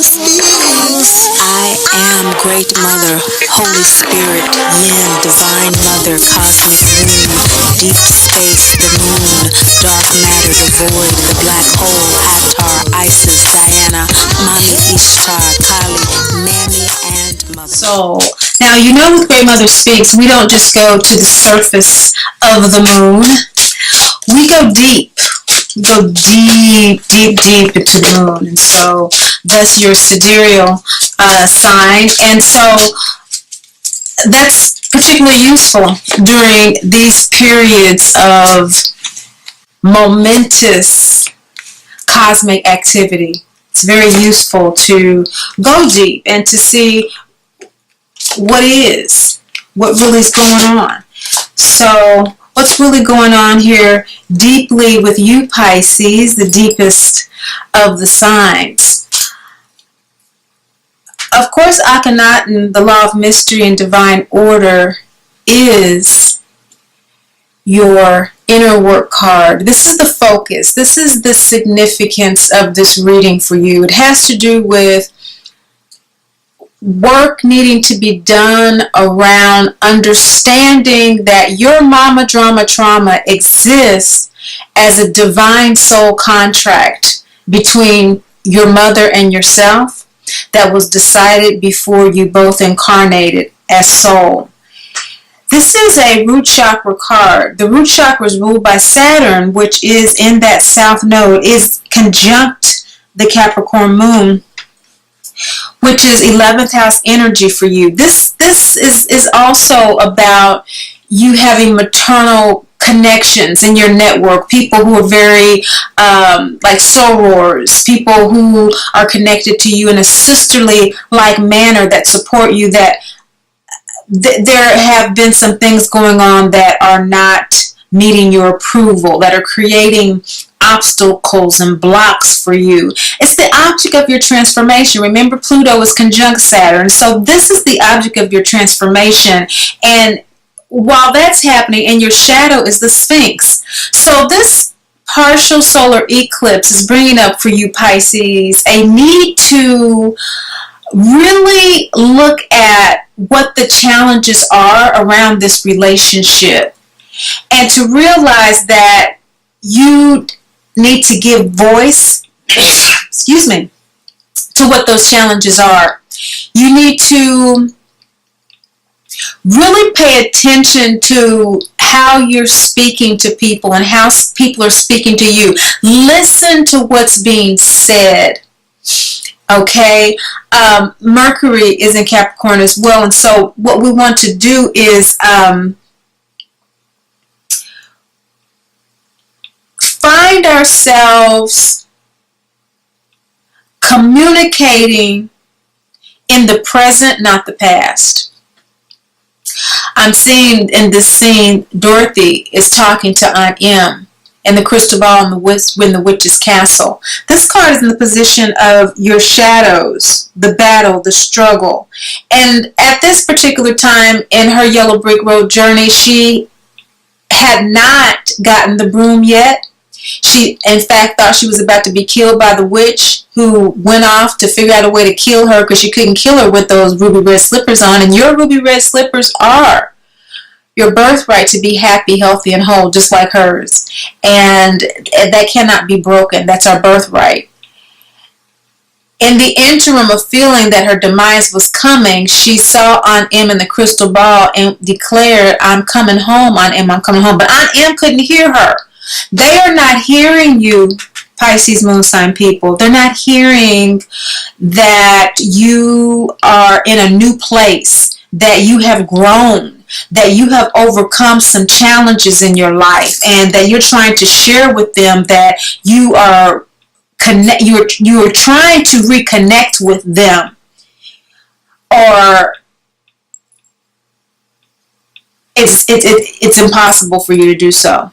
I am Great Mother, Holy Spirit, Yin, Divine Mother, Cosmic Moon, Deep Space, the Moon, Dark Matter, the Void, the Black Hole, Hathor, Isis, Diana, Mami, Ishtar, Kali, Nanny, and Mother. So, now you know with Great Mother Speaks, we don't just go to the surface of the moon. We go deep. We go deep, deep, deep into the moon. And so, that's your sidereal sign. And so, that's particularly useful during these periods of momentous cosmic activity. It's very useful to go deep and to see what really is going on. So, what's really going on here deeply with you, Pisces, the deepest of the signs? Of course, Akhenaten, the law of mystery and divine order, is your inner work card. This is the focus. This is the significance of this reading for you. It has to do with work needing to be done around understanding that your mama drama trauma exists as a divine soul contract between your mother and yourself that was decided before you both incarnated as soul. This is a root chakra card. The root chakra is ruled by Saturn, which is in that south node, is conjunct the Capricorn moon, which is 11th house energy for you. This is also about you having maternal connections in your network, people who are very like sorors, people who are connected to you in a sisterly like manner that support you, that there have been some things going on that are not meeting your approval, that are creating obstacles and blocks for you. It's the object of your transformation. Remember, Pluto is conjunct Saturn, so this is the object of your transformation. And while that's happening, and your shadow is the Sphinx. So this partial solar eclipse is bringing up for you, Pisces, a need to really look at what the challenges are around this relationship, and to realize that you need to give voice, to what those challenges are. You need to really pay attention to how you're speaking to people and how people are speaking to you. Listen to what's being said. Okay, Mercury is in Capricorn as well, and so what we want to do is find ourselves communicating in the present, not the past. I'm seeing in this scene, Dorothy is talking to Aunt M and the crystal ball in the witch's castle. This card is in the position of your shadows, the battle, the struggle. And at this particular time in her yellow brick road journey, she had not gotten the broom yet. She, in fact, thought she was about to be killed by the witch, who went off to figure out a way to kill her because she couldn't kill her with those ruby red slippers on. And your ruby red slippers are your birthright to be happy, healthy, and whole, just like hers. And that cannot be broken. That's our birthright. In the interim of feeling that her demise was coming, she saw Aunt M in the crystal ball and declared, "I'm coming home, Aunt M, I'm coming home." But Aunt M couldn't hear her. They are not hearing you, Pisces moon sign people. They're not hearing that you are in a new place, that you have grown, that you have overcome some challenges in your life, and that you're trying to share with them that you are trying to reconnect with them, or it's impossible for you to do so.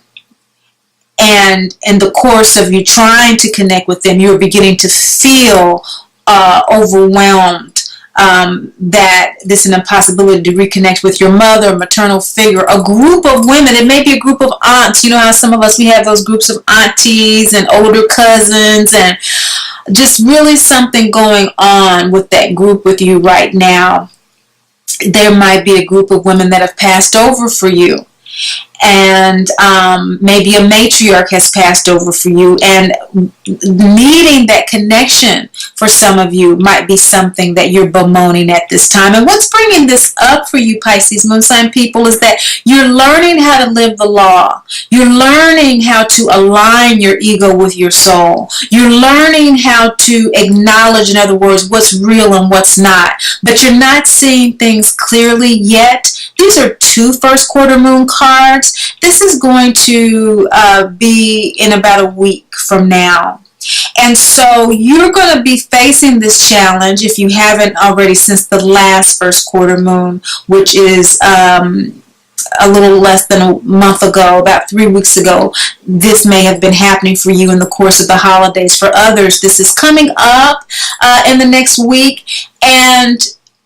And in the course of you trying to connect with them, you're beginning to feel overwhelmed, that this is an impossibility to reconnect with your mother, maternal figure, a group of women. It may be a group of aunts. You know how some of us, we have those groups of aunties and older cousins, and just really something going on with that group with you right now. There might be a group of women that have passed over for you, and maybe a matriarch has passed over for you, and needing that connection for some of you might be something that you're bemoaning at this time. And what's bringing this up for you, Pisces moon sign people, is that you're learning how to live the law. You're learning how to align your ego with your soul. You're learning how to acknowledge, in other words, what's real and what's not. But you're not seeing things clearly yet. These are 2 first quarter moon cards. This is going to be in about a week from now. And so you're going to be facing this challenge, if you haven't already, since the last first quarter moon, which is a little less than a month ago, about 3 weeks ago. This may have been happening for you in the course of the holidays. For others, this is coming up in the next week. And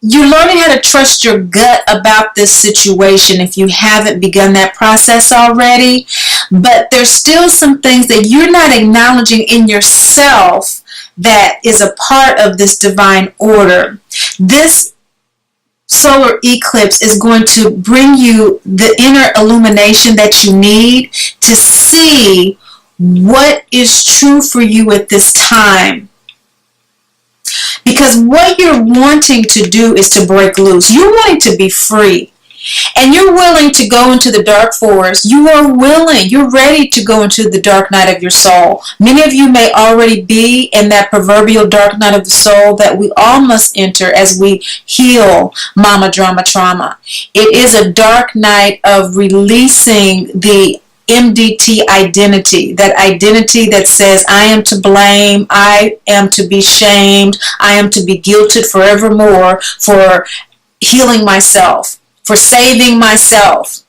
you're learning how to trust your gut about this situation if you haven't begun that process already. But there's still some things that you're not acknowledging in yourself that is a part of this divine order. This solar eclipse is going to bring you the inner illumination that you need to see what is true for you at this time. Because what you're wanting to do is to break loose. You're wanting to be free. And you're willing to go into the dark forest. You are willing. You're ready to go into the dark night of your soul. Many of you may already be in that proverbial dark night of the soul that we all must enter as we heal mama drama trauma. It is a dark night of releasing the MDT identity, that identity that says I am to blame, I am to be shamed, I am to be guilted forevermore for healing myself, for saving myself,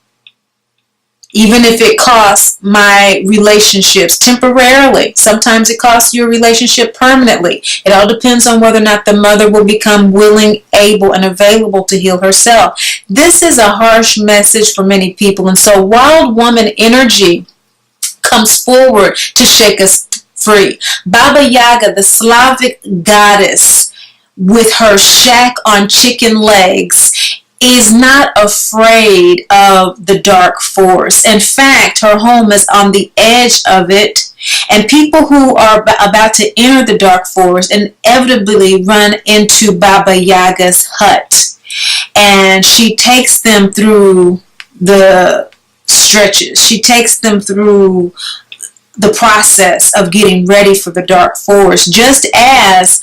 even if it costs my relationships temporarily. Sometimes it costs your relationship permanently. It all depends on whether or not the mother will become willing, able, and available to heal herself. This is a harsh message for many people, and so wild woman energy comes forward to shake us free. Baba Yaga, the Slavic goddess, with her shack on chicken legs, is not afraid of the dark force. In fact, her home is on the edge of it, and people who are about to enter the dark forest inevitably run into Baba Yaga's hut, and she takes them through the stretches. She takes them through the process of getting ready for the dark forest, just as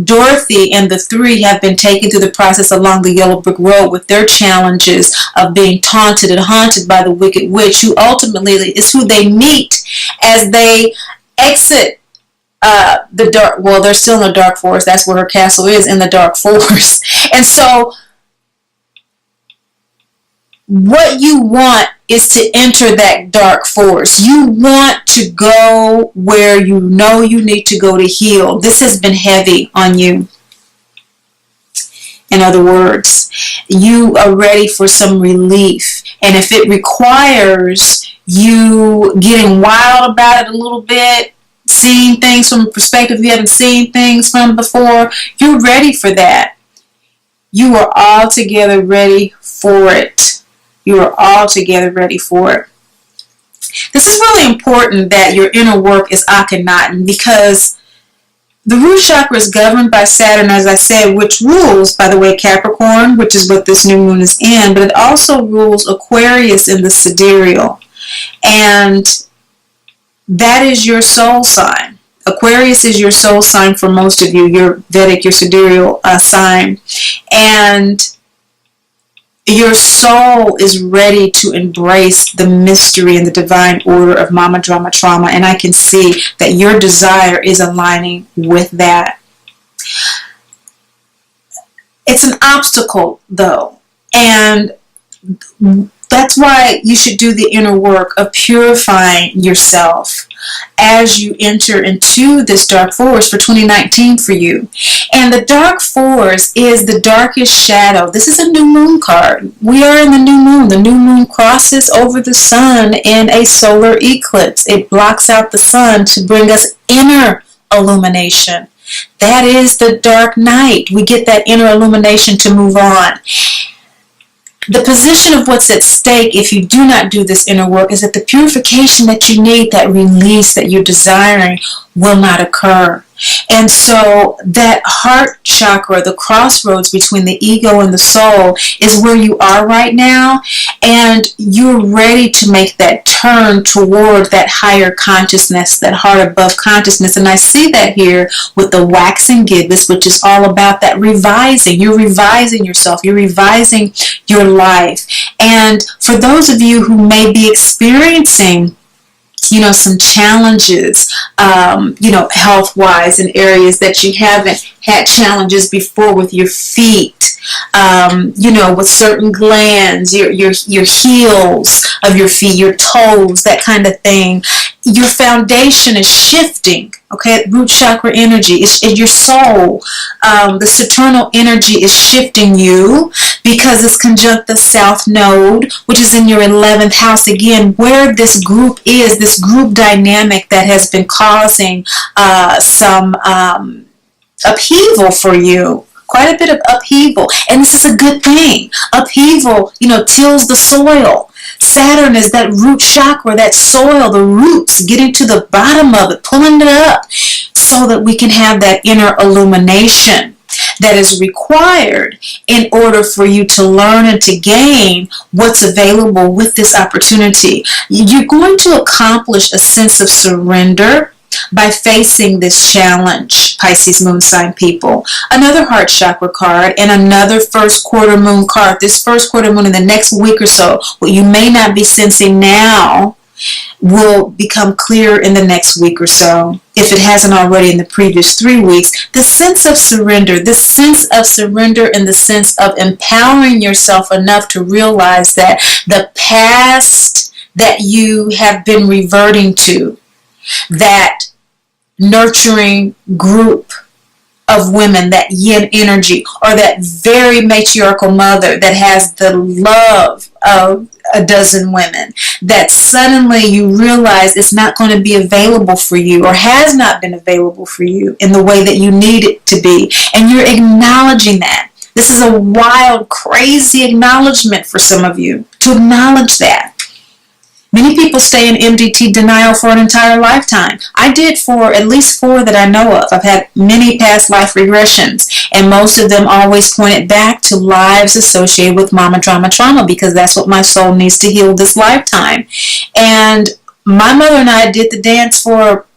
Dorothy and the 3 have been taken through the process along the yellow brick road with their challenges of being taunted and haunted by the wicked witch, who ultimately is who they meet as they exit the dark. Well, they're still in the dark forest. That's where her castle is, in the dark forest. And so what you want is to enter that dark forest. You want to go where you know you need to go to heal. This has been heavy on you. In other words, you are ready for some relief. And if it requires you getting wild about it a little bit, seeing things from a perspective you haven't seen things from before, you're ready for that. You are altogether ready for it. You are altogether ready for it. This is really important that your inner work is Akhenaten, because the root chakra is governed by Saturn, as I said, which rules, by the way, Capricorn, which is what this new moon is in, but it also rules Aquarius in the sidereal. And that is your soul sign. Aquarius is your soul sign for most of you, your Vedic, your sidereal sign. And your soul is ready to embrace the mystery and the divine order of mama drama trauma, and I can see that your desire is aligning with that. It's an obstacle, though, and that's why you should do the inner work of purifying yourself as you enter into this dark forest for 2019 for you. And the dark forest is the darkest shadow. This is a new moon card. We are in the new moon. The new moon crosses over the sun in a solar eclipse. It blocks out the sun to bring us inner illumination. That is the dark night. We get that inner illumination to move on. The position of what's at stake if you do not do this inner work is that the purification that you need, that release that you're desiring, will not occur. And so that heart chakra, the crossroads between the ego and the soul, is where you are right now, and you're ready to make that turn toward that higher consciousness, that heart above consciousness. And I see that here with the waxing gibbous, which is all about that revising. You're revising yourself. You're revising your life. And for those of you who may be experiencing some challenges, health-wise, in areas that you haven't had challenges before with your feet, with certain glands, your heels of your feet, your toes, that kind of thing. Your foundation is shifting, okay? Root chakra energy is your soul. The Saturnal energy is shifting you because it's conjunct the South Node, which is in your 11th house, again, where this group is, this group dynamic that has been causing some upheaval for you. Quite a bit of upheaval. And this is a good thing. Upheaval, tills the soil. Saturn is that root chakra, that soil, the roots, getting to the bottom of it, pulling it up so that we can have that inner illumination that is required in order for you to learn and to gain what's available with this opportunity. You're going to accomplish a sense of surrender by facing this challenge, Pisces moon sign people. Another heart chakra card and another first quarter moon card. This first quarter moon in the next week or so, what you may not be sensing now will become clear in the next week or so, if it hasn't already in the previous 3 weeks. The sense of surrender in the sense of empowering yourself enough to realize that the past that you have been reverting to, that nurturing group of women, that yin energy, or that very matriarchal mother that has the love of a dozen women, that suddenly you realize it's not going to be available for you, or has not been available for you in the way that you need it to be. And you're acknowledging that. This is a wild, crazy acknowledgement for some of you, to acknowledge that. Many people stay in MDT denial for an entire lifetime. I did for at least 4 that I know of. I've had many past life regressions, and most of them always pointed back to lives associated with mama drama trauma, because that's what my soul needs to heal this lifetime. And my mother and I did the dance for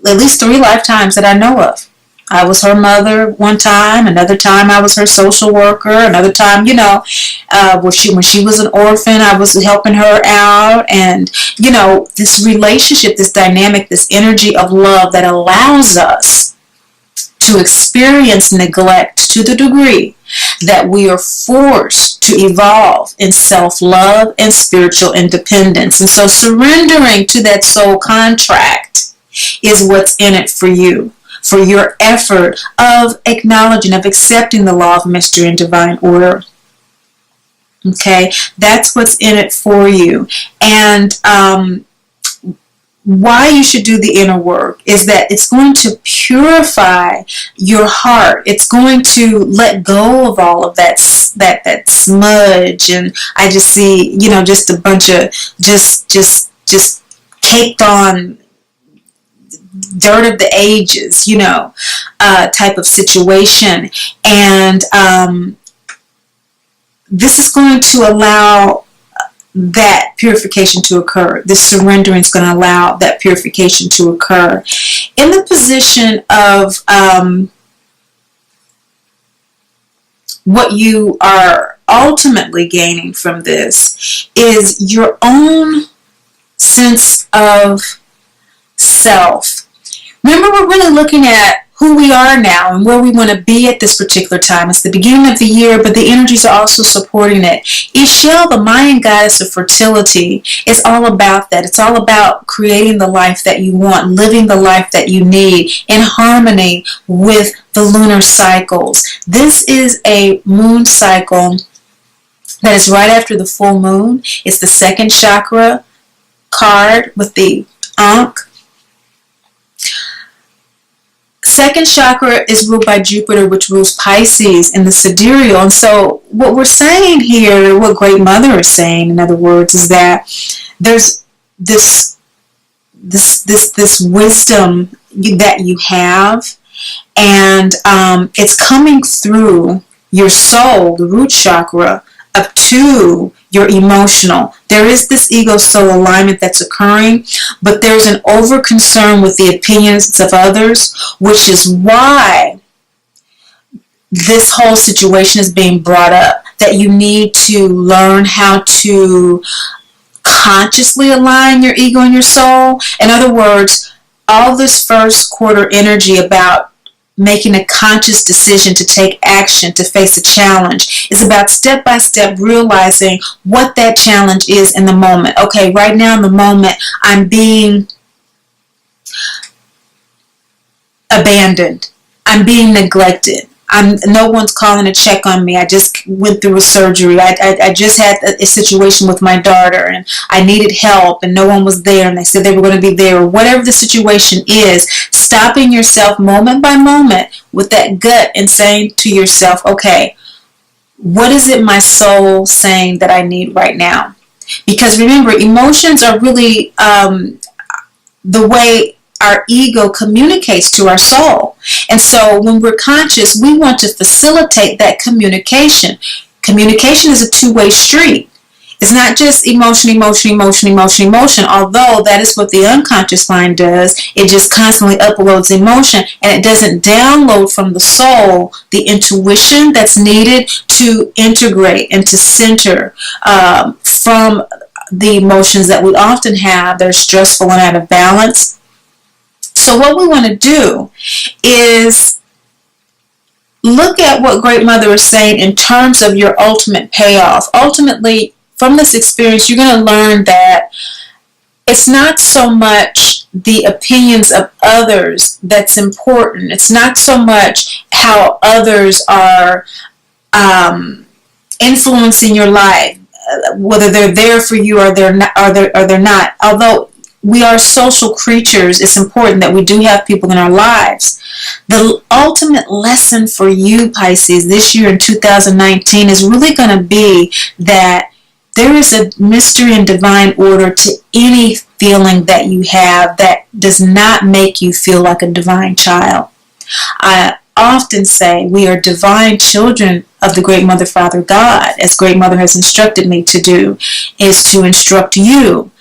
at least 3 lifetimes that I know of. I was her mother one time, another time I was her social worker, another time, when she was an orphan, I was helping her out. And, this relationship, this dynamic, this energy of love that allows us to experience neglect to the degree that we are forced to evolve in self-love and spiritual independence. And so surrendering to that soul contract is what's in it for you, for your effort of acknowledging, of accepting the law of mystery and divine order. Okay, that's what's in it for you. And why you should do the inner work is that it's going to purify your heart. It's going to let go of all of that smudge, and I just see, just a bunch of just caked on dirt of the ages, type of situation. And this is going to allow that purification to occur. This surrendering is going to allow that purification to occur. In the position of what you are ultimately gaining from this is your own sense of self. Remember, we're really looking at who we are now and where we want to be at this particular time. It's the beginning of the year, but the energies are also supporting it. Ishel, the Mayan goddess of fertility, is all about that. It's all about creating the life that you want, living the life that you need in harmony with the lunar cycles. This is a moon cycle that is right after the full moon. It's the second chakra card with the Ankh. second chakra is ruled by Jupiter, which rules Pisces in the sidereal. And so what we're saying here, what Great Mother is saying, in other words, is that there's this wisdom that you have, and it's coming through your soul, the root chakra, up to your emotional. There is this ego-soul alignment that's occurring, but there's an over-concern with the opinions of others, which is why this whole situation is being brought up, that you need to learn how to consciously align your ego and your soul. In other words, all this first quarter energy about making a conscious decision to take action, to face a challenge, is about step by step realizing what that challenge is in the moment. Okay, right now in the moment, I'm being abandoned. I'm being neglected. No one's calling to check on me. I just went through a surgery. I just had a situation with my daughter, and I needed help, and no one was there, and they said they were going to be there, or whatever the situation is. Stopping yourself moment by moment with that gut and saying to yourself, okay, what is it my soul saying that I need right now? Because remember, emotions are really the way our ego communicates to our soul. And so when we're conscious, we want to facilitate that communication. Communication is a two-way street. It's not just emotion, emotion, emotion, emotion, emotion, although that is what the unconscious mind does. It just constantly uploads emotion, and it doesn't download from the soul the intuition that's needed to integrate and to center from the emotions that we often have that are stressful and out of balance. So what we want to do is look at what Great Mother is saying in terms of your ultimate payoff. Ultimately, from this experience, you're going to learn that it's not so much the opinions of others that's important. It's not so much how others are influencing your life, whether they're there for you or they're not. Although we are social creatures, it's important that we do have people in our lives. The ultimate lesson for you, Pisces, this year in 2019 is really going to be that there is a mystery and divine order to any feeling that you have that does not make you feel like a divine child. I often say we are divine children of the Great Mother, Father God, as Great Mother has instructed me to do, is to instruct you,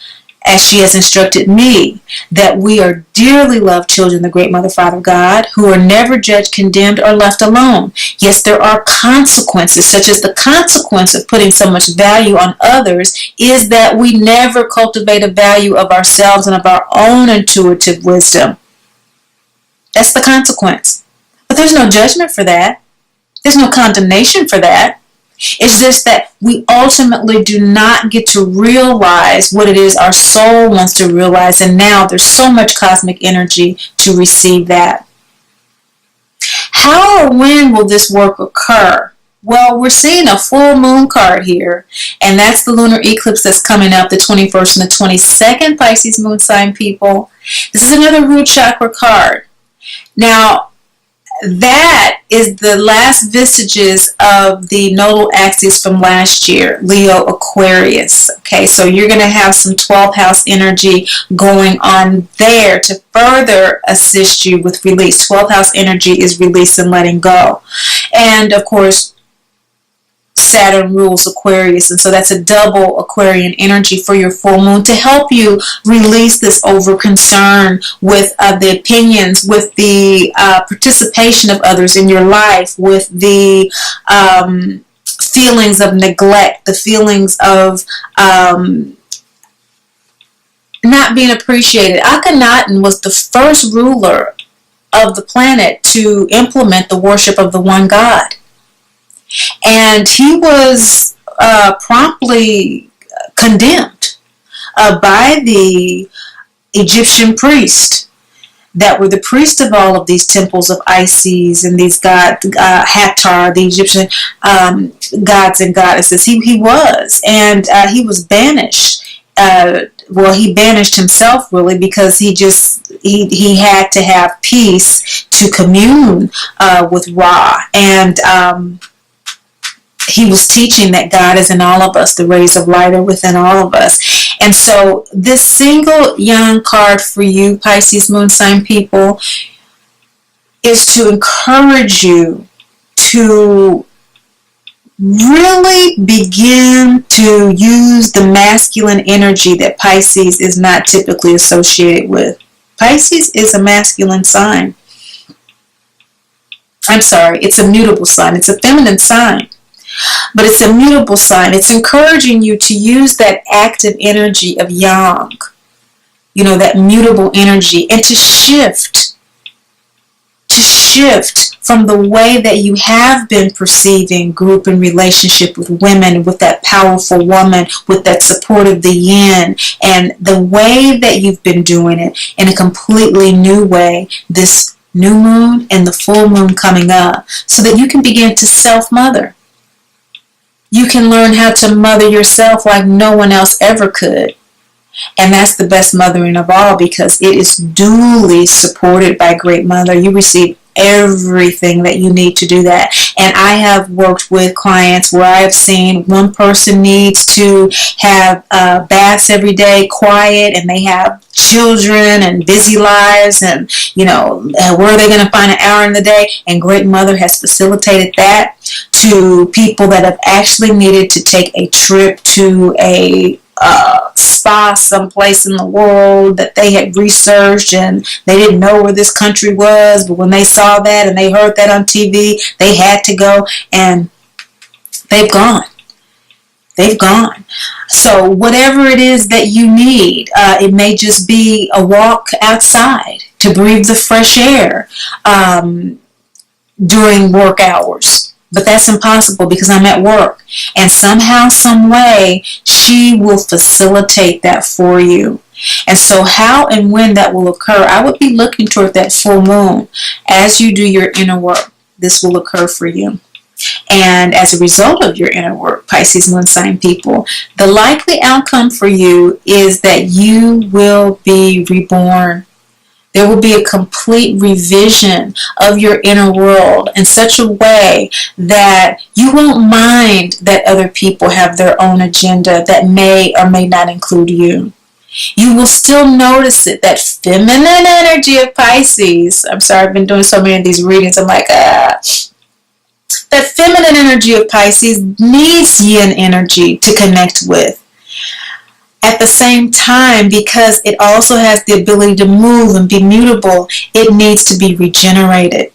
as she has instructed me, that we are dearly loved children of the Great Mother, Father God, who are never judged, condemned, or left alone. Yes, there are consequences, such as the consequence of putting so much value on others is that we never cultivate a value of ourselves and of our own intuitive wisdom. That's the consequence. But there's no judgment for that. There's no condemnation for that. It's just that we ultimately do not get to realize what it is our soul wants to realize, and now there's so much cosmic energy to receive that. How or when will this work occur? Well, we're seeing a full moon card here, and that's the lunar eclipse that's coming up the 21st and the 22nd, Pisces moon sign people. This is another root chakra card. Now, that is the last vestiges of the nodal axis from last year, Leo Aquarius. Okay, so you're going to have some 12th house energy going on there to further assist you with release. 12th house energy is release and letting go. And of course, Saturn rules Aquarius, and so that's a double Aquarian energy for your full moon to help you release this over concern with the opinions, with the participation of others in your life, with the feelings of neglect, the feelings of not being appreciated. Akhenaten was the first ruler of the planet to implement the worship of the one God. And he was promptly condemned by the Egyptian priests that were the priest of all of these temples of Isis and these Hathor, the Egyptian gods and goddesses. He was, and he was banished he banished himself really because he had to have peace to commune with Ra. And he was teaching that God is in all of us, the rays of light are within all of us. And so this single young card for you, Pisces moon sign people, is to encourage you to really begin to use the masculine energy that Pisces is not typically associated with. Pisces is a masculine sign. I'm sorry, it's a mutable sign. It's a feminine sign, but it's a mutable sign. It's encouraging you to use that active energy of yang, that mutable energy, and to shift from the way that you have been perceiving group and relationship with women, with that powerful woman, with that support of the yin, and the way that you've been doing it in a completely new way this new moon and the full moon coming up, so that you can begin to self-mother. You can learn how to mother yourself like no one else ever could. And that's the best mothering of all, because it is duly supported by Great Mother. You receive everything that you need to do that. And I have worked with clients where I have seen one person needs to have baths every day, quiet, and they have children and busy lives, and where are they going to find an hour in the day? And Great Mother has facilitated that to people that have actually needed to take a trip to a spa someplace in the world that they had researched, and they didn't know where this country was, but when they saw that and they heard that on TV, they had to go, and they've gone. So whatever it is that you need, it may just be a walk outside to breathe the fresh air during work hours. But that's impossible because I'm at work. And somehow, some way, she will facilitate that for you. And so how and when that will occur, I would be looking toward that full moon. As you do your inner work, this will occur for you. And as a result of your inner work, Pisces moon sign people, the likely outcome for you is that you will be reborn. There will be a complete revision of your inner world in such a way that you won't mind that other people have their own agenda that may or may not include you. You will still notice it, that feminine energy of Pisces. I'm sorry, I've been doing so many of these readings. I'm like, that feminine energy of Pisces needs yin energy to connect with. At the same time, because it also has the ability to move and be mutable, it needs to be regenerated.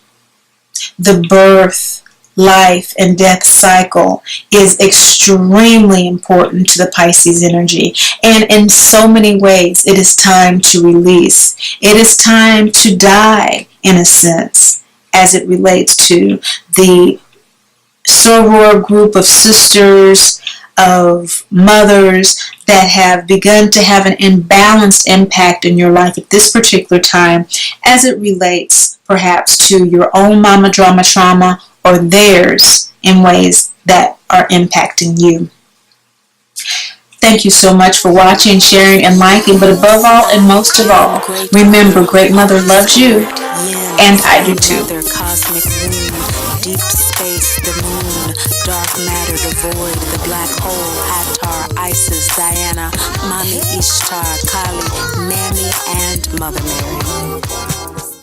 The birth, life, and death cycle is extremely important to the Pisces energy. And in so many ways, it is time to release. It is time to die, in a sense, as it relates to the soror group of sisters, of mothers that have begun to have an imbalanced impact in your life at this particular time, as it relates perhaps to your own mama drama trauma or theirs in ways that are impacting you. Thank you so much for watching, sharing, and liking, but above all and most of all, remember, Great Mother loves you, and I do too. Deep space, the moon, dark matter, the void, the black hole, Hathor, Isis, Diana, Mami Ishtar, Kali, Mammy, and Mother Mary.